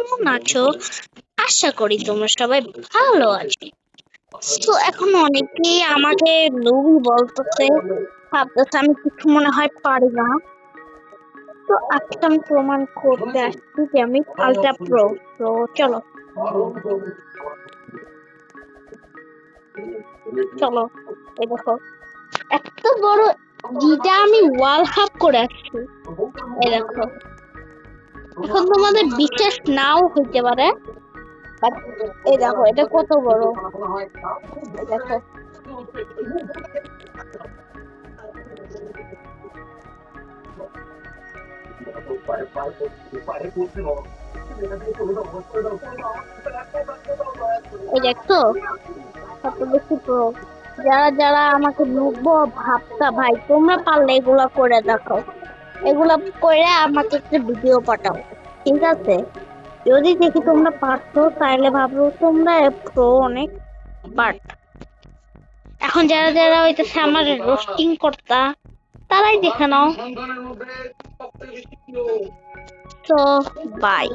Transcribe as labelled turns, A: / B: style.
A: কেমন আছো? আশা করি তোমরা সবাই ভালো আছো। তো এখন অনেকেই আমাকে নুবি বলতেছে, ভাবতেছে আমি কিছু মনে হয় পারি না। তো আজকে আমি প্রমাণ করতে আসছি যে আমি আলট্রা প্রো। তো চলো চলো, এই দেখো এত বড় যেটা আমি ওয়াল হাফ করে আসছি। এই দেখো, এখন তোমাদের বিশ্বাস নাও হইতে পারে, বাট এই দেখো এটা কত বড়। এই দেখো, এই দেখছো কত বেশি প্রো। যারা যারা আমাকে নুব্ব ভাবতা, ভাই তোমরা পারলে এগুলা করে দেখো, এগুলা করে আমাকে একটা ভিডিও পাঠাও, ঠিক আছে? যদি দেখি তোমরা পারছো তাহলে ভাবো তোমরা প্রো অনেক। বাট এখন যারা যারা হইতেছে আমার রোস্টিং কর্তা, তারাই দেখে নাও। তো বাই।